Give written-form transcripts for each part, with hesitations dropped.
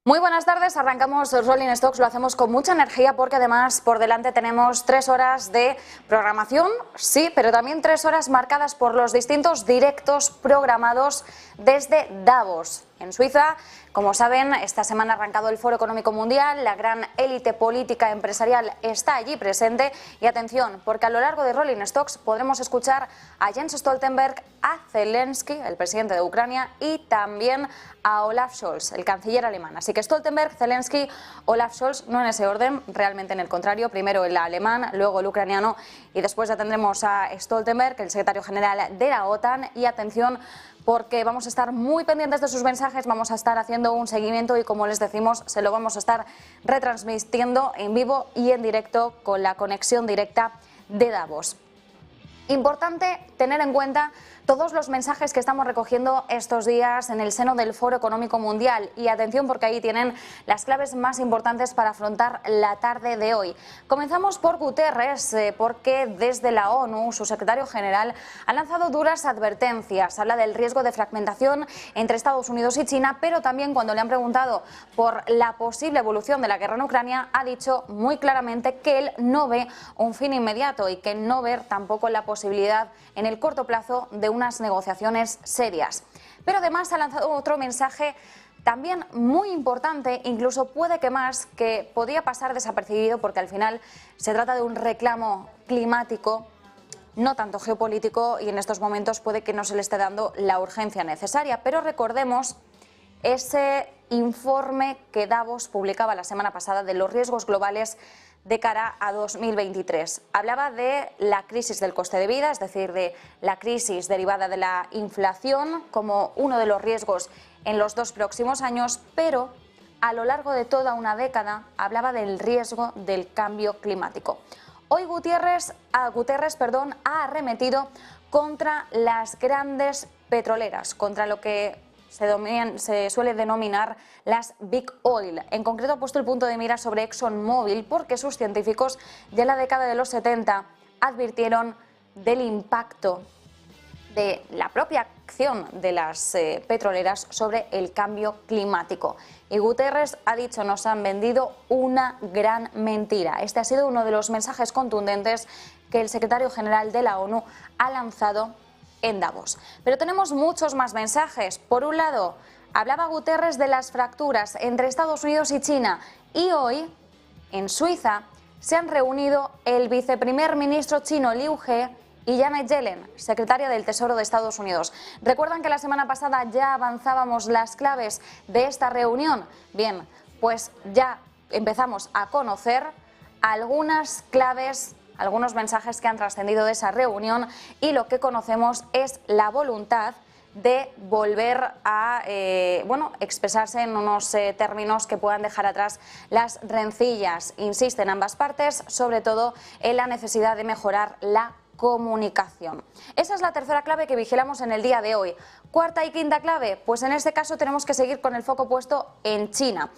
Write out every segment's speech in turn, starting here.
Muy buenas tardes, arrancamos Rolling Stocks, lo hacemos con mucha energía porque además por delante tenemos 3 horas de programación, sí, pero también 3 horas marcadas por los distintos directos programados desde Davos, en Suiza. Como saben, esta semana ha arrancado el Foro Económico Mundial, la gran élite política empresarial está allí presente y atención, porque a lo largo de Rolling Stocks podremos escuchar a Jens Stoltenberg, a Zelensky, el presidente de Ucrania, y también a Olaf Scholz, el canciller alemán. Así que Stoltenberg, Zelensky, Olaf Scholz, no en ese orden, realmente en el contrario, primero el alemán, luego el ucraniano y después ya tendremos a Stoltenberg, el secretario general de la OTAN, y atención porque vamos a estar muy pendientes de sus mensajes, vamos a estar haciendo un seguimiento y, como les decimos, se lo vamos a estar retransmitiendo en vivo y en directo con la conexión directa de Davos. Importante tener en cuenta todos los mensajes que estamos recogiendo estos días en el seno del Foro Económico Mundial. Y atención, porque ahí tienen las claves más importantes para afrontar la tarde de hoy. Comenzamos por Guterres, porque desde la ONU, su secretario general, ha lanzado duras advertencias. Habla del riesgo de fragmentación entre Estados Unidos y China, pero también cuando le han preguntado por la posible evolución de la guerra en Ucrania, ha dicho muy claramente que él no ve un fin inmediato y que no ve tampoco la posibilidad en el corto plazo de unas negociaciones serias. Pero además ha lanzado otro mensaje también muy importante, incluso puede que más, que podría pasar desapercibido porque al final se trata de un reclamo climático, no tanto geopolítico, y en estos momentos puede que no se le esté dando la urgencia necesaria. Pero recordemos ese informe que Davos publicaba la semana pasada de los riesgos globales de cara a 2023. Hablaba de la crisis del coste de vida, es decir, de la crisis derivada de la inflación como uno de los riesgos en los 2 próximos años, pero a lo largo de toda una década hablaba del riesgo del cambio climático. Hoy Guterres ha arremetido contra las grandes petroleras, contra lo que se suele denominar las Big Oil. En concreto ha puesto el punto de mira sobre ExxonMobil porque sus científicos ya en la década de los 70 advirtieron del impacto de la propia acción de las petroleras sobre el cambio climático. Y Guterres ha dicho: nos han vendido una gran mentira. Este ha sido uno de los mensajes contundentes que el secretario general de la ONU ha lanzado en Davos. Pero tenemos muchos más mensajes. Por un lado, hablaba Guterres de las fracturas entre Estados Unidos y China, y hoy, en Suiza, se han reunido el viceprimer ministro chino Liu He y Janet Yellen, secretaria del Tesoro de Estados Unidos. ¿Recuerdan que la semana pasada ya avanzábamos las claves de esta reunión? Bien, pues ya empezamos a conocer algunas claves, algunos mensajes que han trascendido de esa reunión, y lo que conocemos es la voluntad de volver a expresarse en unos términos que puedan dejar atrás las rencillas. Insisten ambas partes, sobre todo en la necesidad de mejorar la comunicación. Esa es la tercera clave que vigilamos en el día de hoy. Cuarta y quinta clave, pues en este caso tenemos que seguir con el foco puesto en China.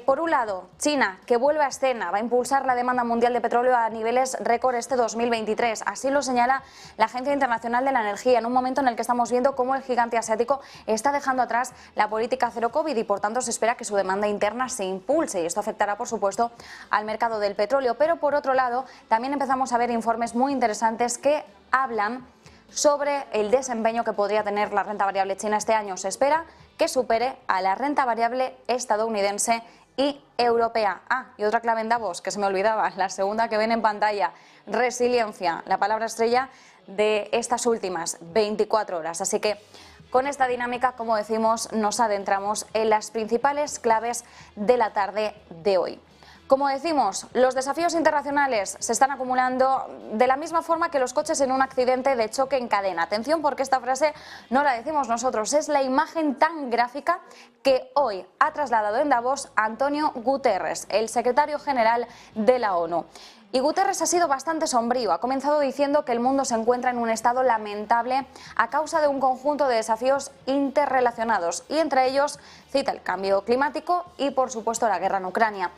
Por un lado, China, que vuelve a escena, va a impulsar la demanda mundial de petróleo a niveles récord este 2023. Así lo señala la Agencia Internacional de la Energía, en un momento en el que estamos viendo cómo el gigante asiático está dejando atrás la política cero COVID y por tanto se espera que su demanda interna se impulse, y esto afectará, por supuesto, al mercado del petróleo. Pero por otro lado, también empezamos a ver informes muy interesantes que hablan sobre el desempeño que podría tener la renta variable china este año. Se espera que supere a la renta variable estadounidense y europea. Y otra clave en Davos, que se me olvidaba, la segunda que ven en pantalla: resiliencia, la palabra estrella de estas últimas 24 horas. Así que con esta dinámica, como decimos, nos adentramos en las principales claves de la tarde de hoy. Como decimos, los desafíos internacionales se están acumulando de la misma forma que los coches en un accidente de choque en cadena. Atención, porque esta frase no la decimos nosotros, es la imagen tan gráfica que hoy ha trasladado en Davos Antonio Guterres, el secretario general de la ONU. Y Guterres ha sido bastante sombrío. Ha comenzado diciendo que el mundo se encuentra en un estado lamentable a causa de un conjunto de desafíos interrelacionados, y entre ellos cita el cambio climático y, por supuesto, la guerra en Ucrania.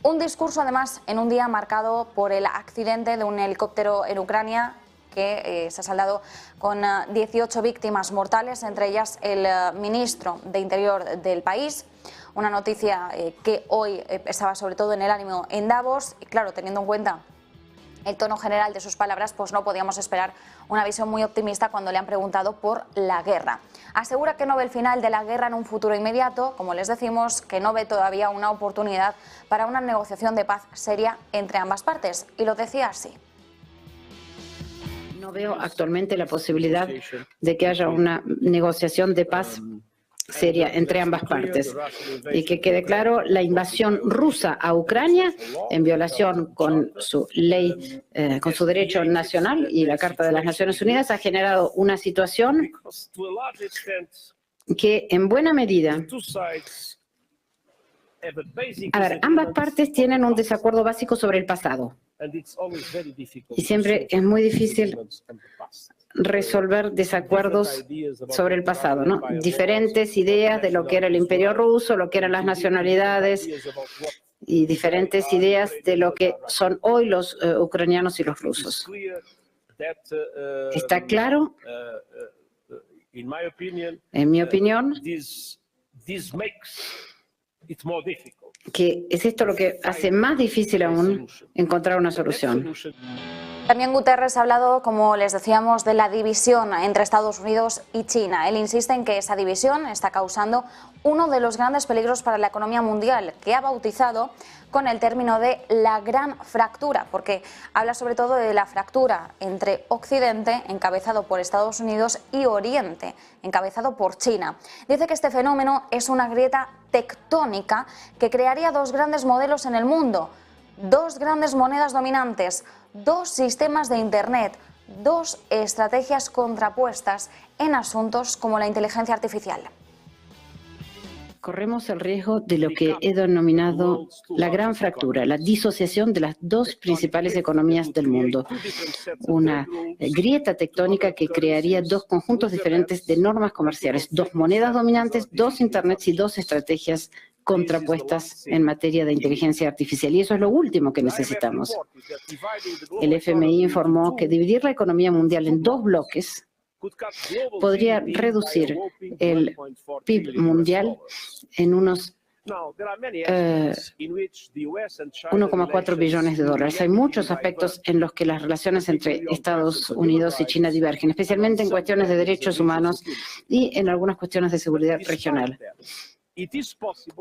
Un discurso, además, en un día marcado por el accidente de un helicóptero en Ucrania que se ha saldado con 18 víctimas mortales, entre ellas el ministro de Interior del país. una noticia que hoy estaba sobre todo en el ánimo en Davos, y claro, teniendo en cuenta el tono general de sus palabras, pues no podíamos esperar una visión muy optimista cuando le han preguntado por la guerra. Asegura que no ve el final de la guerra en un futuro inmediato, como les decimos, que no ve todavía una oportunidad para una negociación de paz seria entre ambas partes, y lo decía así. No veo actualmente la posibilidad de que haya una negociación de paz seria entre ambas partes. Y que quede claro, la invasión rusa a Ucrania, en violación con su ley, con su derecho nacional y la Carta de las Naciones Unidas, ha generado una situación que en buena medida, a ver, ambas partes tienen un desacuerdo básico sobre el pasado. Y siempre es muy difícil resolver desacuerdos sobre el pasado, ¿no? Diferentes ideas de lo que era el Imperio ruso, lo que eran las nacionalidades y diferentes ideas de lo que son hoy los ucranianos y los rusos. Está claro, en mi opinión, que es esto lo que hace más difícil aún encontrar una solución. También Guterres ha hablado, como les decíamos, de la división entre Estados Unidos y China. Él insiste en que esa división está causando uno de los grandes peligros para la economía mundial, que ha bautizado con el término de la gran fractura, porque habla sobre todo de la fractura entre Occidente, encabezado por Estados Unidos, y Oriente, encabezado por China. Dice que este fenómeno es una grieta tectónica que crearía dos grandes modelos en el mundo, dos grandes monedas dominantes, dos sistemas de Internet, dos estrategias contrapuestas en asuntos como la inteligencia artificial. Corremos el riesgo de lo que he denominado la gran fractura, la disociación de las dos principales economías del mundo. Una grieta tectónica que crearía dos conjuntos diferentes de normas comerciales, dos monedas dominantes, dos internets y dos estrategias contrapuestas en materia de inteligencia artificial. Y eso es lo último que necesitamos. El FMI informó que dividir la economía mundial en dos bloques podría reducir el PIB mundial en unos 1,4 billones de dólares. Hay muchos aspectos en los que las relaciones entre Estados Unidos y China divergen, especialmente en cuestiones de derechos humanos y en algunas cuestiones de seguridad regional.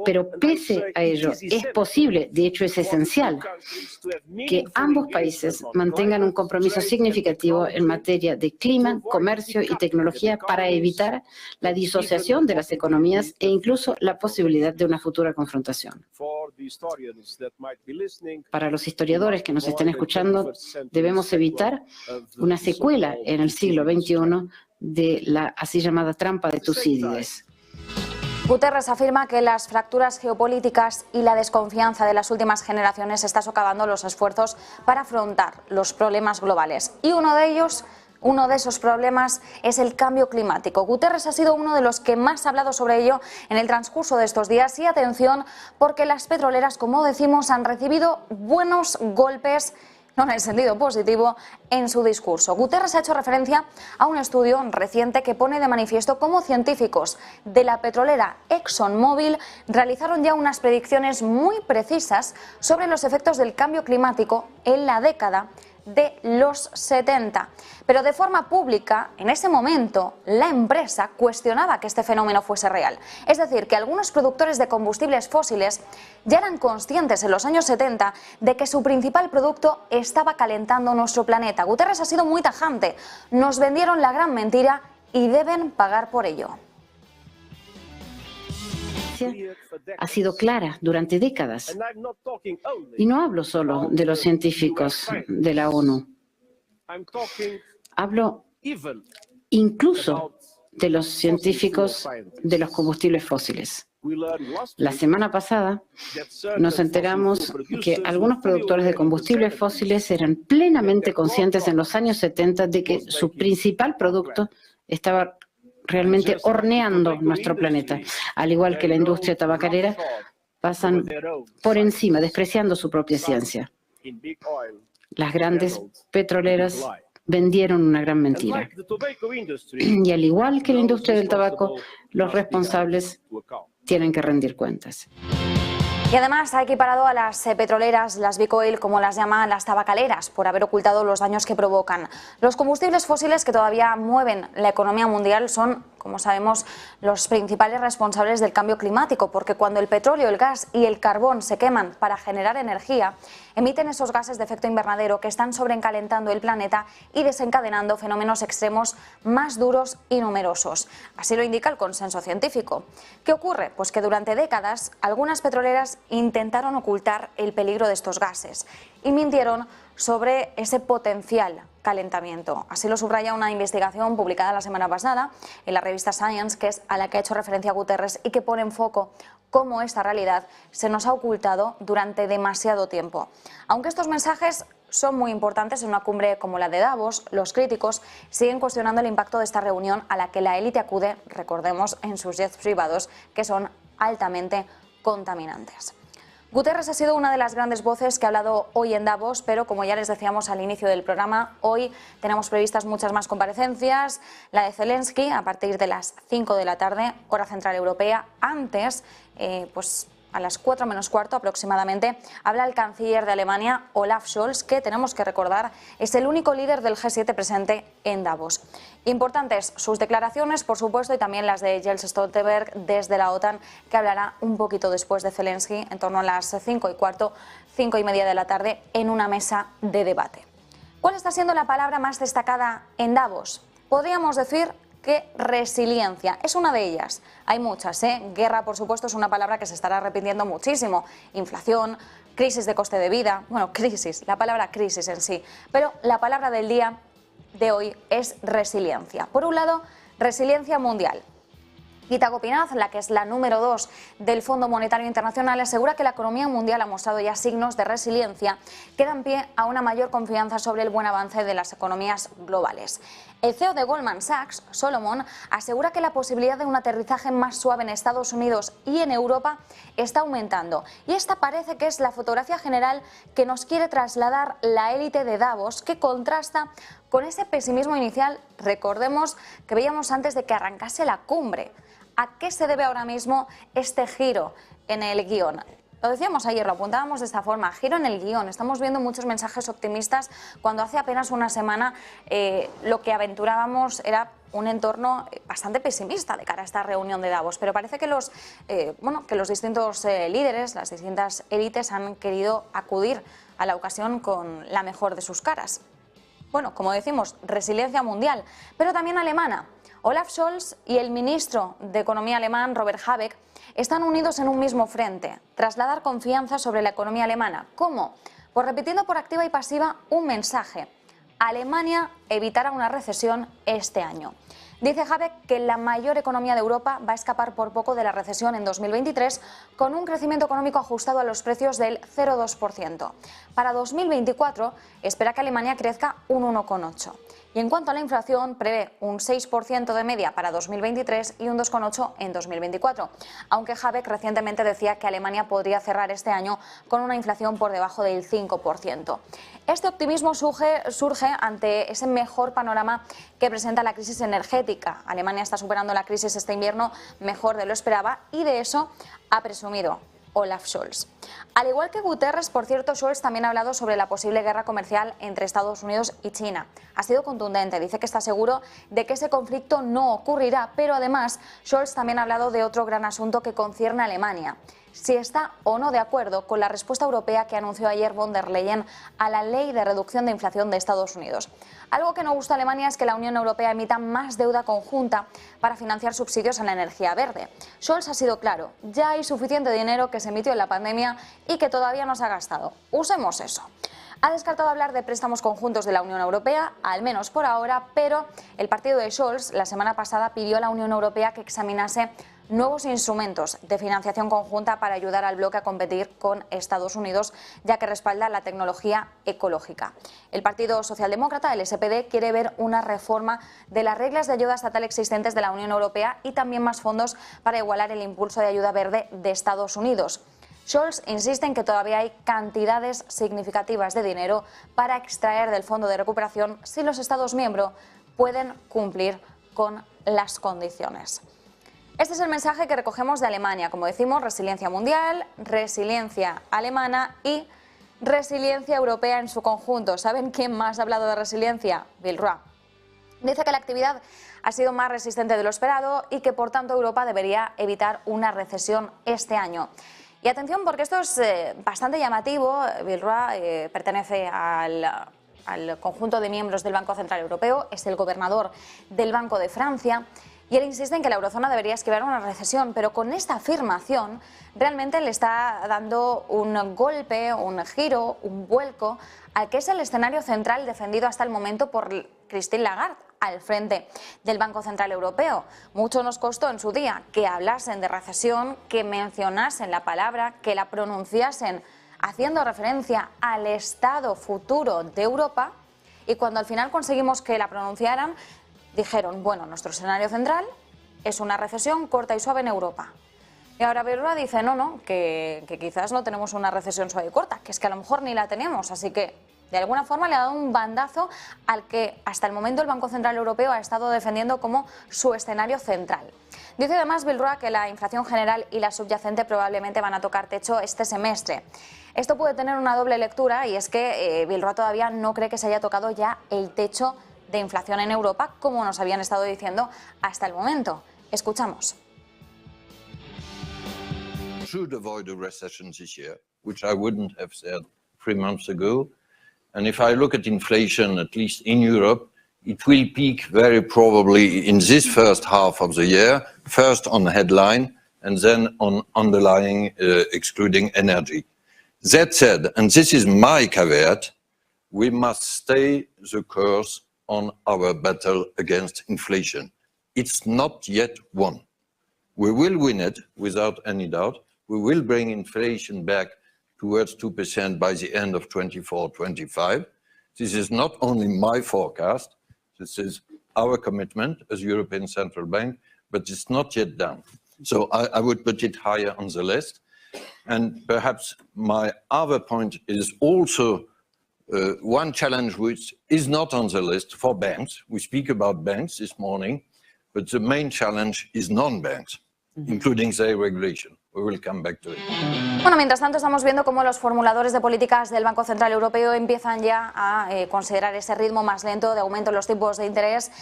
Pero pese a ello, es posible, de hecho es esencial, que ambos países mantengan un compromiso significativo en materia de clima, comercio y tecnología para evitar la disociación de las economías e incluso la posibilidad de una futura confrontación. Para los historiadores que nos estén escuchando, debemos evitar una secuela en el siglo XXI de la así llamada trampa de Tucídides. Guterres afirma que las fracturas geopolíticas y la desconfianza de las últimas generaciones están socavando los esfuerzos para afrontar los problemas globales. Y uno de esos problemas es el cambio climático. Guterres ha sido uno de los que más ha hablado sobre ello en el transcurso de estos días. Y atención, porque las petroleras, como decimos, han recibido buenos golpes, no en el sentido positivo, en su discurso. Guterres ha hecho referencia a un estudio reciente que pone de manifiesto cómo científicos de la petrolera ExxonMobil realizaron ya unas predicciones muy precisas sobre los efectos del cambio climático en la década de los 70. Pero de forma pública, en ese momento, la empresa cuestionaba que este fenómeno fuese real. Es decir, que algunos productores de combustibles fósiles ya eran conscientes en los años 70 de que su principal producto estaba calentando nuestro planeta. Guterres ha sido muy tajante. Nos vendieron la gran mentira y deben pagar por ello. Ha sido clara durante décadas. Y no hablo solo de los científicos de la ONU. Hablo incluso de los científicos de los combustibles fósiles. La semana pasada nos enteramos que algunos productores de combustibles fósiles eran plenamente conscientes en los años 70 de que su principal producto estaba realmente horneando nuestro planeta. Al igual que la industria tabacalera, pasan por encima, despreciando su propia ciencia. Las grandes petroleras vendieron una gran mentira. Y al igual que la industria del tabaco, los responsables tienen que rendir cuentas. Y además ha equiparado a las petroleras, las Big Oil, como las llaman las tabacaleras, por haber ocultado los daños que provocan. Los combustibles fósiles que todavía mueven la economía mundial son, como sabemos, los principales responsables del cambio climático, porque cuando el petróleo, el gas y el carbón se queman para generar energía, emiten esos gases de efecto invernadero que están sobrecalentando el planeta y desencadenando fenómenos extremos más duros y numerosos. Así lo indica el consenso científico. ¿Qué ocurre? Pues que durante décadas algunas petroleras intentaron ocultar el peligro de estos gases y mintieron sobre ese potencial calentamiento. Así lo subraya una investigación publicada la semana pasada en la revista Science, que es a la que ha hecho referencia Guterres y que pone en foco cómo esta realidad se nos ha ocultado durante demasiado tiempo. Aunque estos mensajes son muy importantes en una cumbre como la de Davos, los críticos siguen cuestionando el impacto de esta reunión a la que la élite acude, recordemos, en sus jets privados, que son altamente contaminantes. Guterres ha sido una de las grandes voces que ha hablado hoy en Davos, pero como ya les decíamos al inicio del programa, hoy tenemos previstas muchas más comparecencias. La de Zelensky a partir de las 5 de la tarde, hora central europea. Antes, a las 4 menos cuarto aproximadamente, habla el canciller de Alemania, Olaf Scholz, que tenemos que recordar es el único líder del G7 presente en Davos. Importantes sus declaraciones, por supuesto, y también las de Jens Stoltenberg desde la OTAN, que hablará un poquito después de Zelensky, en torno a las 5 y cuarto, 5 y media de la tarde, en una mesa de debate. ¿Cuál está siendo la palabra más destacada en Davos? Podríamos decir que resiliencia es una de ellas. Hay muchas, Guerra, por supuesto, es una palabra que se estará repitiendo muchísimo. Inflación, crisis de coste de vida, bueno, crisis, la palabra crisis en sí. Pero la palabra del día de hoy es resiliencia. Por un lado, resiliencia mundial. Gita Gopinath, la que es la número 2 del Fondo Monetario Internacional, asegura que la economía mundial ha mostrado ya signos de resiliencia que dan pie a una mayor confianza sobre el buen avance de las economías globales. El CEO de Goldman Sachs, Solomon, asegura que la posibilidad de un aterrizaje más suave en Estados Unidos y en Europa está aumentando. Y esta parece que es la fotografía general que nos quiere trasladar la élite de Davos, que contrasta con ese pesimismo inicial, recordemos, que veíamos antes de que arrancase la cumbre. ¿A qué se debe ahora mismo este giro en el guión? Lo decíamos ayer, lo apuntábamos de esta forma, giro en el guión. Estamos viendo muchos mensajes optimistas cuando hace apenas una semana lo que aventurábamos era un entorno bastante pesimista de cara a esta reunión de Davos. Pero parece que los distintos líderes, las distintas élites han querido acudir a la ocasión con la mejor de sus caras. Bueno, como decimos, resiliencia mundial, pero también alemana. Olaf Scholz y el ministro de Economía alemán, Robert Habeck, están unidos en un mismo frente: trasladar confianza sobre la economía alemana. ¿Cómo? Pues repitiendo por activa y pasiva un mensaje: Alemania evitará una recesión este año. Dice Habeck que la mayor economía de Europa va a escapar por poco de la recesión en 2023 con un crecimiento económico ajustado a los precios del 0,2%. Para 2024 espera que Alemania crezca un 1,8%. Y en cuanto a la inflación, prevé un 6% de media para 2023 y un 2,8% en 2024, aunque Habeck recientemente decía que Alemania podría cerrar este año con una inflación por debajo del 5%. Este optimismo surge ante ese mejor panorama que presenta la crisis energética. Alemania está superando la crisis este invierno mejor de lo esperaba y de eso ha presumido Olaf Scholz. Al igual que Guterres, por cierto, Scholz también ha hablado sobre la posible guerra comercial entre Estados Unidos y China. Ha sido contundente, dice que está seguro de que ese conflicto no ocurrirá, pero además Scholz también ha hablado de otro gran asunto que concierne a Alemania: si está o no de acuerdo con la respuesta europea que anunció ayer von der Leyen a la ley de reducción de inflación de Estados Unidos. Algo que no gusta a Alemania es que la Unión Europea emita más deuda conjunta para financiar subsidios a la energía verde. Scholz ha sido claro: ya hay suficiente dinero que se emitió en la pandemia y que todavía no se ha gastado. Usemos eso. Ha descartado hablar de préstamos conjuntos de la Unión Europea, al menos por ahora, pero el partido de Scholz la semana pasada pidió a la Unión Europea que examinase nuevos instrumentos de financiación conjunta para ayudar al bloque a competir con Estados Unidos, ya que respalda la tecnología ecológica. El Partido Socialdemócrata, el SPD, quiere ver una reforma de las reglas de ayuda estatal existentes de la Unión Europea y también más fondos para igualar el impulso de ayuda verde de Estados Unidos. Scholz insiste en que todavía hay cantidades significativas de dinero para extraer del Fondo de Recuperación si los Estados miembros pueden cumplir con las condiciones. Este es el mensaje que recogemos de Alemania. Como decimos, resiliencia mundial, resiliencia alemana y resiliencia europea en su conjunto. ¿Saben quién más ha hablado de resiliencia? Villeroy. Dice que la actividad ha sido más resistente de lo esperado y que por tanto Europa debería evitar una recesión este año. Y atención, porque esto es bastante llamativo. Villeroy pertenece al conjunto de miembros del Banco Central Europeo, es el gobernador del Banco de Francia. Y él insiste en que la eurozona debería esquivar una recesión, pero con esta afirmación realmente le está dando un golpe, un giro, un vuelco al que es el escenario central defendido hasta el momento por Christine Lagarde al frente del Banco Central Europeo. Mucho nos costó en su día que hablasen de recesión, que mencionasen la palabra, que la pronunciasen haciendo referencia al estado futuro de Europa, y cuando al final conseguimos que la pronunciaran, dijeron, bueno, nuestro escenario central es una recesión corta y suave en Europa. Y ahora Villeroy dice, no, que quizás no tenemos una recesión suave y corta, que es que a lo mejor ni la tenemos, así que de alguna forma le ha dado un bandazo al que hasta el momento el Banco Central Europeo ha estado defendiendo como su escenario central. Dice además Villeroy que la inflación general y la subyacente probablemente van a tocar techo este semestre. Esto puede tener una doble lectura, y es que Villeroy todavía no cree que se haya tocado ya el techo de inflación en Europa, como nos habían estado diciendo hasta el momento. Escuchamos. Should avoid a recession this year, which I wouldn't have said 3 months ago. And if I look at inflation, at least in Europe, it will peak very probably in this first half of the year, first on headline and then on underlying, excluding energy. That said, and this is my caveat, we must stay the course on our battle against inflation. It's not yet won. We will win it without any doubt. We will bring inflation back towards 2% by the end of 24-25. This is not only my forecast, this is our commitment as European Central Bank, but it's not yet done. So I would put it higher on the list. And perhaps my other point is also one challenge which is not on the list for banks. We speak about banks this morning, but the main challenge is non-banks, including their regulation. We will come back to it. Bueno, mientras tanto estamos viendo cómo los formuladores de políticas del Banco Central Europeo empiezan ya a considerar ese ritmo más lento de aumento en los tipos de interés.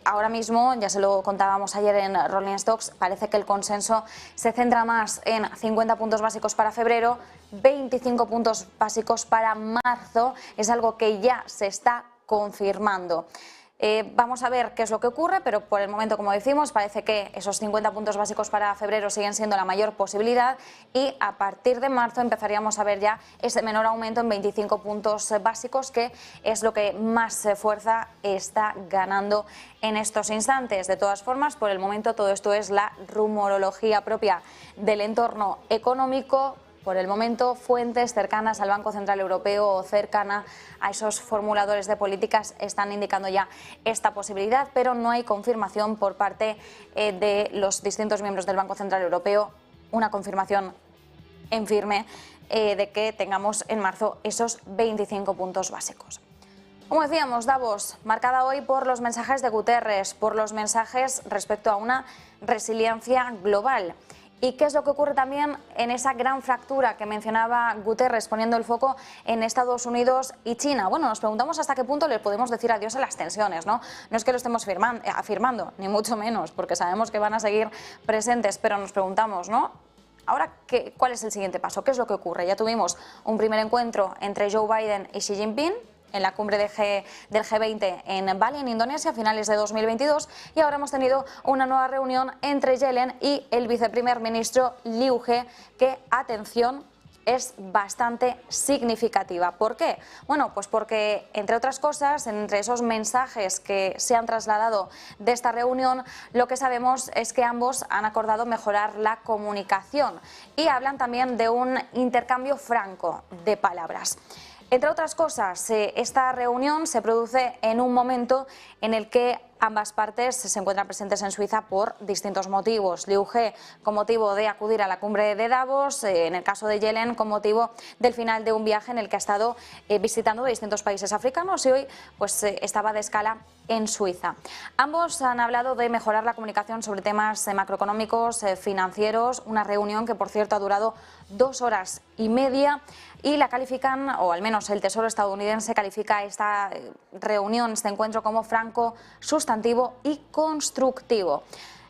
Ahora mismo, ya se lo contábamos ayer en Rolling Stocks, parece que el consenso se centra más en 50 puntos básicos para febrero, 25 puntos básicos para marzo. Es algo que ya se está confirmando. Vamos a ver qué es lo que ocurre, pero por el momento, como decimos, parece que esos 50 puntos básicos para febrero siguen siendo la mayor posibilidad, y a partir de marzo empezaríamos a ver ya ese menor aumento en 25 puntos básicos, que es lo que más fuerza está ganando en estos instantes. De todas formas, por el momento todo esto es la rumorología propia del entorno económico. Por el momento, fuentes cercanas al Banco Central Europeo o cercana a esos formuladores de políticas están indicando ya esta posibilidad, pero no hay confirmación por parte de los distintos miembros del Banco Central Europeo, una confirmación en firme de que tengamos en marzo esos 25 puntos básicos. Como decíamos, Davos, marcada hoy por los mensajes de Guterres, por los mensajes respecto a una resiliencia global. ¿Y qué es lo que ocurre también en esa gran fractura que mencionaba Guterres, poniendo el foco en Estados Unidos y China? Bueno, nos preguntamos hasta qué punto le podemos decir adiós a las tensiones, ¿no? No es que lo estemos afirmando, ni mucho menos, porque sabemos que van a seguir presentes, pero nos preguntamos, ¿no? Ahora, ¿cuál es el siguiente paso? ¿Qué es lo que ocurre? Ya tuvimos un primer encuentro entre Joe Biden y Xi Jinping en la cumbre del G20 en Bali, en Indonesia, a finales de 2022, y ahora hemos tenido una nueva reunión entre Yellen y el viceprimer ministro Liu He, que, atención, es bastante significativa. ¿Por qué? Bueno, pues porque, entre otras cosas, entre esos mensajes que se han trasladado de esta reunión, lo que sabemos es que ambos han acordado mejorar la comunicación y hablan también de un intercambio franco de palabras. Entre otras cosas, esta reunión se produce en un momento en el que ambas partes se encuentran presentes en Suiza por distintos motivos. Liu He con motivo de acudir a la cumbre de Davos, en el caso de Yellen con motivo del final de un viaje en el que ha estado visitando distintos países africanos y hoy pues estaba de escala en Suiza. Ambos han hablado de mejorar la comunicación sobre temas macroeconómicos, financieros, una reunión que por cierto ha durado 2 horas y media y la califican, o al menos el Tesoro estadounidense califica esta reunión, este encuentro como franco, sustantivo y constructivo.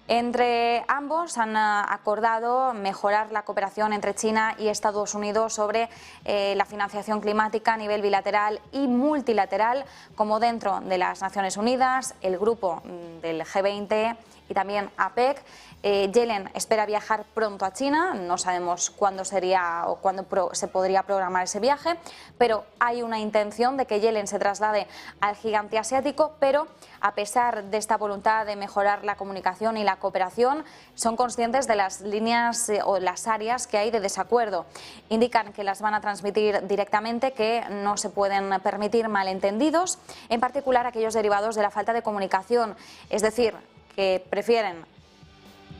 Entre ambos han acordado mejorar la cooperación entre China y Estados Unidos sobre la financiación climática a nivel bilateral y multilateral, como dentro de las Naciones Unidas, el grupo del G20 y también APEC. Yellen espera viajar pronto a China, no sabemos cuándo sería o cuándo se podría programar ese viaje, pero hay una intención de que Yellen se traslade al gigante asiático, pero a pesar de esta voluntad de mejorar la comunicación y la cooperación, son conscientes de las líneas o las áreas que hay de desacuerdo. Indican que las van a transmitir directamente, que no se pueden permitir malentendidos, en particular aquellos derivados de la falta de comunicación, es decir, que prefieren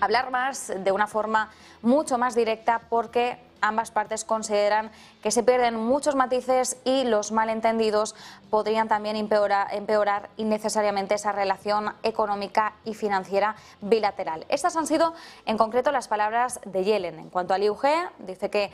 hablar más de una forma mucho más directa porque ambas partes consideran que se pierden muchos matices y los malentendidos podrían también empeorar innecesariamente esa relación económica y financiera bilateral. Estas han sido en concreto las palabras de Yellen. En cuanto a Liu He, dice que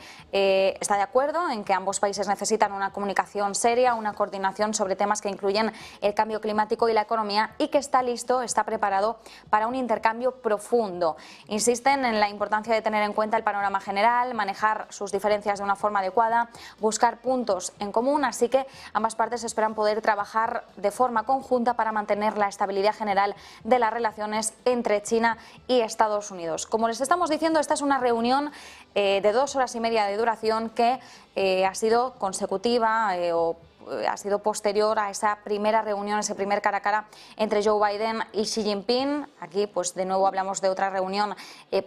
está de acuerdo en que ambos países necesitan una comunicación seria, una coordinación sobre temas que incluyen el cambio climático y la economía y que está listo, está preparado para un intercambio profundo. Insisten en la importancia de tener en cuenta el panorama general, manejar sus diferencias de una forma adecuada, buscar puntos en común, así que ambas partes esperan poder trabajar de forma conjunta para mantener la estabilidad general de las relaciones entre China y Estados Unidos. Como les estamos diciendo, esta es una reunión de 2 horas y media de duración que ha sido consecutiva ha sido posterior a esa primera reunión, ese primer cara a cara entre Joe Biden y Xi Jinping. Aquí pues de nuevo hablamos de otra reunión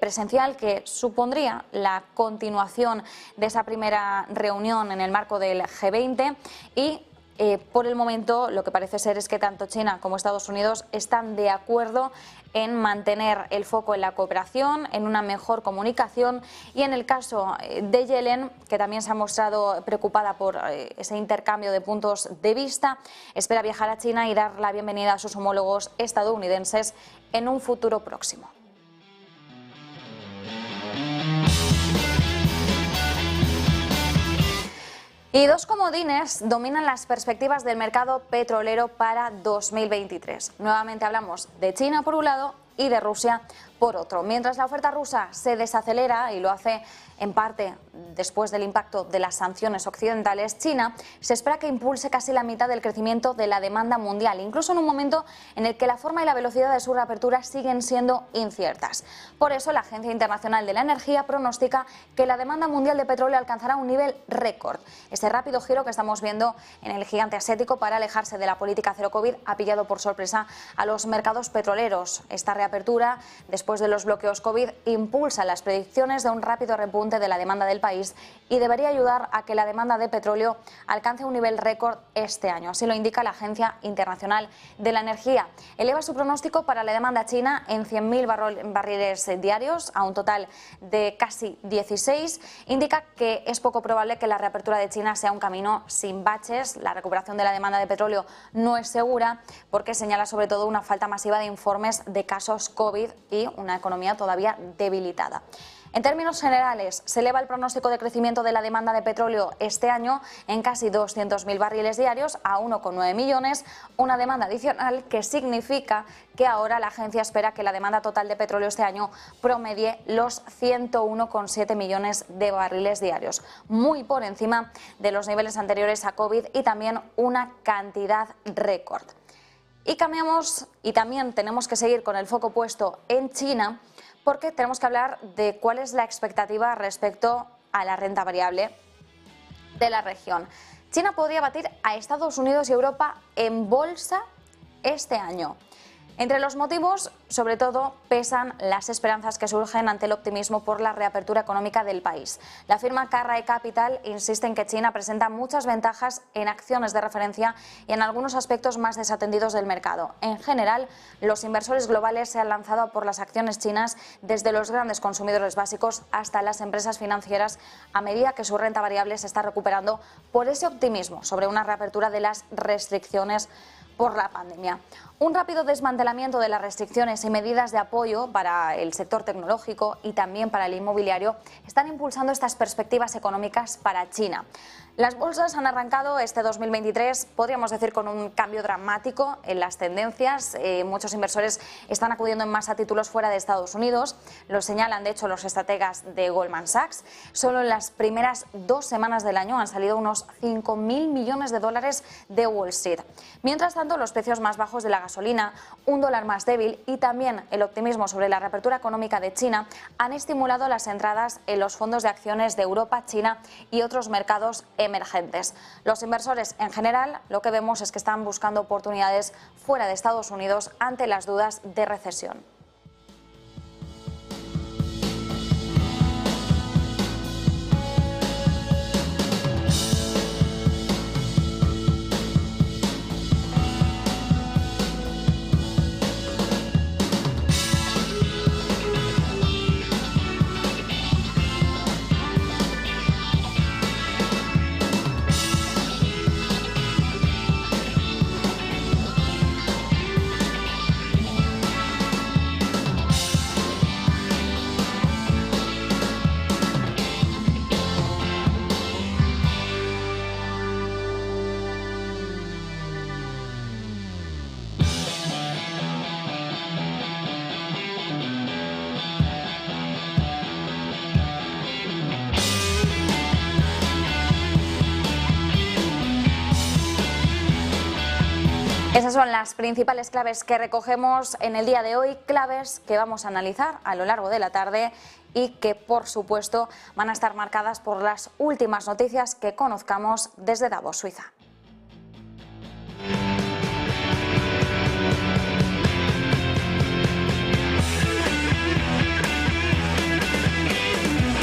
presencial que supondría la continuación de esa primera reunión en el marco del G20 y por el momento lo que parece ser es que tanto China como Estados Unidos están de acuerdo en mantener el foco en la cooperación, en una mejor comunicación y en el caso de Yellen, que también se ha mostrado preocupada por ese intercambio de puntos de vista, espera viajar a China y dar la bienvenida a sus homólogos estadounidenses en un futuro próximo. Y 2 comodines dominan las perspectivas del mercado petrolero para 2023. Nuevamente hablamos de China por un lado y de Rusia por otro. Mientras la oferta rusa se desacelera y lo hace en parte después del impacto de las sanciones occidentales, China se espera que impulse casi la mitad del crecimiento de la demanda mundial, incluso en un momento en el que la forma y la velocidad de su reapertura siguen siendo inciertas. Por eso, la Agencia Internacional de la Energía pronostica que la demanda mundial de petróleo alcanzará un nivel récord. Este rápido giro que estamos viendo en el gigante asiático para alejarse de la política cero COVID ha pillado por sorpresa a los mercados petroleros. Esta reapertura, después de los bloqueos COVID, impulsa las predicciones de un rápido repunte de la demanda del país y debería ayudar a que la demanda de petróleo alcance un nivel récord este año. Así lo indica la Agencia Internacional de la Energía. Eleva su pronóstico para la demanda china en 100.000 barriles diarios a un total de casi 16. Indica que es poco probable que la reapertura de China sea un camino sin baches. La recuperación de la demanda de petróleo no es segura porque señala sobre todo una falta masiva de informes de casos COVID y una economía todavía debilitada. En términos generales, se eleva el pronóstico de crecimiento de la demanda de petróleo este año en casi 200.000 barriles diarios a 1,9 millones, una demanda adicional que significa que ahora la agencia espera que la demanda total de petróleo este año promedie los 101,7 millones de barriles diarios, muy por encima de los niveles anteriores a COVID y también una cantidad récord. Y cambiamos y también tenemos que seguir con el foco puesto en China, porque tenemos que hablar de cuál es la expectativa respecto a la renta variable de la región. China podría batir a Estados Unidos y Europa en bolsa este año. Entre los motivos, sobre todo, pesan las esperanzas que surgen ante el optimismo por la reapertura económica del país. La firma Carrae Capital insiste en que China presenta muchas ventajas en acciones de referencia y en algunos aspectos más desatendidos del mercado. En general, los inversores globales se han lanzado por las acciones chinas desde los grandes consumidores básicos hasta las empresas financieras a medida que su renta variable se está recuperando por ese optimismo sobre una reapertura de las restricciones por la pandemia. Un rápido desmantelamiento de las restricciones y medidas de apoyo para el sector tecnológico y también para el inmobiliario están impulsando estas perspectivas económicas para China. Las bolsas han arrancado este 2023, podríamos decir, con un cambio dramático en las tendencias. Muchos inversores están acudiendo en masa a títulos fuera de Estados Unidos. Lo señalan, de hecho, los estrategas de Goldman Sachs. Solo en las primeras 2 semanas del año han salido unos 5.000 millones de dólares de Wall Street. Mientras tanto, los precios más bajos de la gasolina, un dólar más débil y también el optimismo sobre la reapertura económica de China han estimulado las entradas en los fondos de acciones de Europa, China y otros mercados emergentes. Los inversores en general lo que vemos es que están buscando oportunidades fuera de Estados Unidos ante las dudas de recesión. Esas son las principales claves que recogemos en el día de hoy, claves que vamos a analizar a lo largo de la tarde y que, por supuesto, van a estar marcadas por las últimas noticias que conozcamos desde Davos, Suiza.